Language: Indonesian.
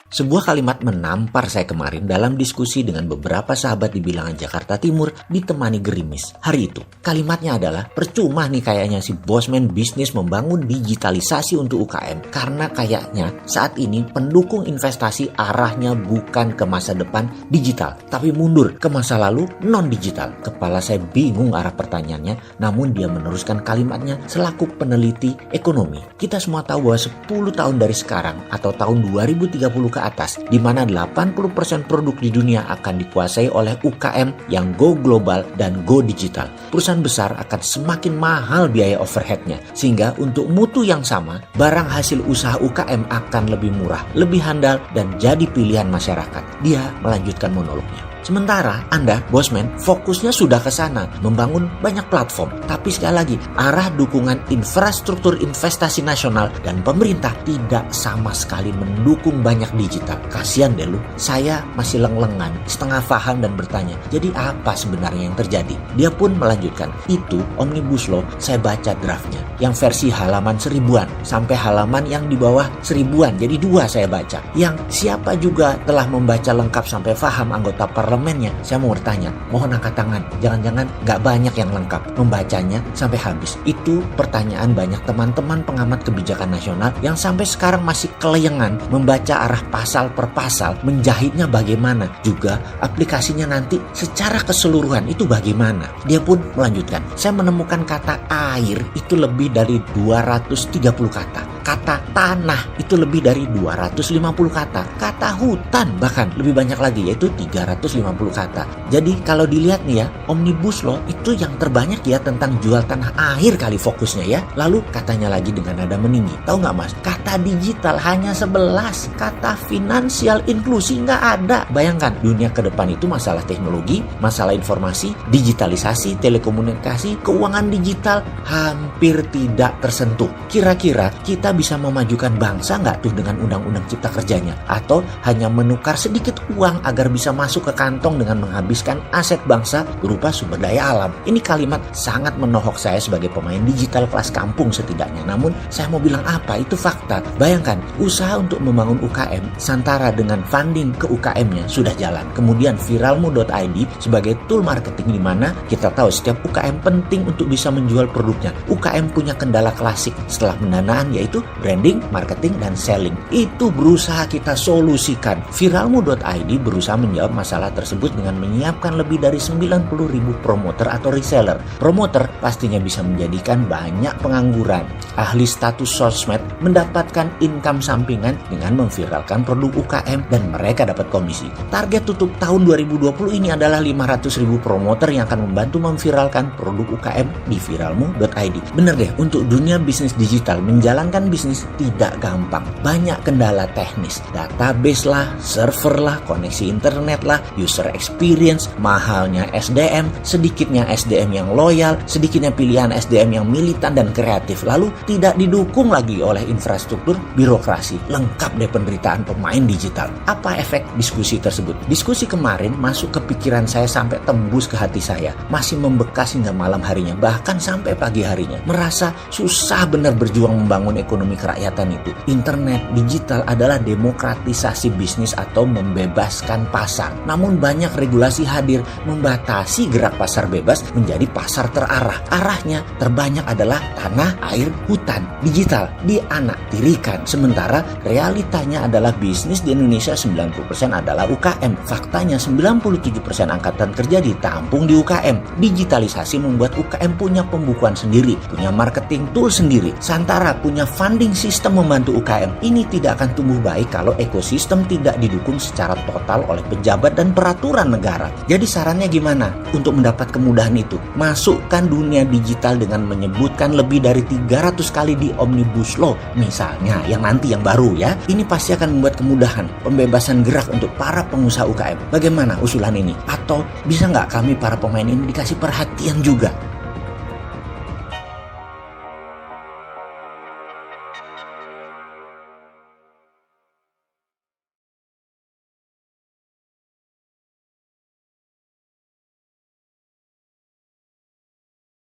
Sebuah kalimat menampar saya kemarin dalam diskusi dengan beberapa sahabat di bilangan Jakarta Timur ditemani gerimis. Hari itu, kalimatnya adalah percuma nih kayaknya si bosman bisnis membangun digitalisasi untuk UKM. Karena kayaknya saat ini pendukung investasi arahnya bukan ke masa depan digital, tapi mundur ke masa lalu non-digital. Kepala saya bingung arah pertanyaannya, namun dia meneruskan kalimatnya selaku peneliti ekonomi. Kita semua tahu bahwa 10 tahun dari sekarang atau tahun 2030 ke atas, di mana 80% produk di dunia akan dikuasai oleh UKM yang go global dan go digital. Perusahaan besar akan semakin mahal biaya overheadnya, sehingga untuk mutu yang sama, barang hasil usaha UKM akan lebih murah, lebih handal, dan jadi pilihan masyarakat. Dia melanjutkan monolognya. Sementara Anda, bosman, fokusnya sudah ke sana, membangun banyak platform. Tapi sekali lagi, arah dukungan infrastruktur investasi nasional dan pemerintah tidak sama sekali mendukung banyak digital. Kasian deh lu, saya masih leng-lengan, setengah paham dan bertanya, jadi apa sebenarnya yang terjadi? Dia pun melanjutkan, itu Omnibus Law, saya baca draftnya, yang versi halaman 1000-an, sampai halaman yang di bawah 1000-an, jadi 2 saya baca. Yang siapa juga telah membaca lengkap sampai paham anggota parlemennya. Saya mau bertanya, mohon angkat tangan, jangan-jangan gak banyak yang lengkap membacanya sampai habis. Itu pertanyaan banyak teman-teman pengamat kebijakan nasional yang sampai sekarang masih keleyengan membaca arah pasal per pasal, menjahitnya bagaimana, juga aplikasinya nanti secara keseluruhan itu bagaimana. Dia pun melanjutkan, saya menemukan kata air itu lebih dari 230 kata. Kata tanah itu lebih dari 250 kata. Kata hutan bahkan lebih banyak lagi, yaitu 350 kata. Jadi kalau dilihat nih ya, Omnibus Law itu yang terbanyak ya tentang jual tanah air kali fokusnya ya. Lalu katanya lagi dengan nada meninggi, tahu nggak mas? Kata digital hanya 11, kata finansial inklusi nggak ada. Bayangkan dunia ke depan itu masalah teknologi, masalah informasi, digitalisasi, telekomunikasi, keuangan digital hampir tidak tersentuh. Kira-kira kita bisa memajukan bangsa nggak tuh dengan undang-undang cipta kerjanya? Atau hanya menukar sedikit uang agar bisa masuk ke kantong dengan menghabiskan aset bangsa berupa sumber daya alam? Ini kalimat sangat menohok saya sebagai pemain digital kelas kampung setidaknya. Namun saya mau bilang apa? Itu fakta. Bayangkan, usaha untuk membangun UKM Santara dengan funding ke UKM-nya sudah jalan. Kemudian viralmu.id sebagai tool marketing di mana kita tahu setiap UKM penting untuk bisa menjual produknya. UKM punya kendala klasik setelah pendanaan, yaitu branding, marketing, dan selling. Itu berusaha kita solusikan. Viralmu.id berusaha menjawab masalah tersebut dengan menyiapkan lebih dari 90.000 promoter atau reseller. Promoter pastinya bisa menjadikan banyak pengangguran. Ahli status sosmed mendapatkan income sampingan dengan memviralkan produk UKM dan mereka dapat komisi. Target tutup tahun 2020 ini adalah 500.000 promoter yang akan membantu memviralkan produk UKM di viralmu.id. Bener deh, untuk dunia bisnis digital menjalankan bisnis tidak gampang. Banyak kendala teknis, database lah, server lah, koneksi internet lah, user experience, mahalnya SDM, sedikitnya SDM yang loyal, sedikitnya pilihan SDM yang militan dan kreatif, lalu tidak didukung lagi oleh infrastruktur birokrasi. Lengkap deh penderitaan pemain digital. Apa efek diskusi tersebut? Diskusi kemarin masuk ke pikiran saya sampai tembus ke hati saya, masih membekas hingga malam harinya, bahkan sampai pagi harinya. Merasa susah benar berjuang membangun ekonomi kerakyatan itu. Internet digital adalah demokratisasi bisnis atau membebaskan pasar. Namun banyak regulasi hadir membatasi gerak pasar bebas menjadi pasar terarah. Arahnya terbanyak adalah tanah, air, hutan. Digital dianaktirikan. Sementara realitanya adalah bisnis di Indonesia 90% adalah UKM. Faktanya 97% angkatan kerja ditampung di UKM. Digitalisasi membuat UKM punya pembukuan sendiri, punya marketing tool sendiri. Santara punya funding sistem membantu UKM. Ini tidak akan tumbuh baik kalau ekosistem tidak didukung secara total oleh pejabat dan peraturan negara. Jadi sarannya gimana untuk mendapat kemudahan itu? Masukkan dunia digital dengan menyebutkan lebih dari 300 kali di Omnibus Law misalnya, yang nanti yang baru ya. Ini pasti akan membuat kemudahan, pembebasan gerak untuk para pengusaha UKM. Bagaimana usulan ini? Atau bisa nggak kami para pemain ini dikasih perhatian juga?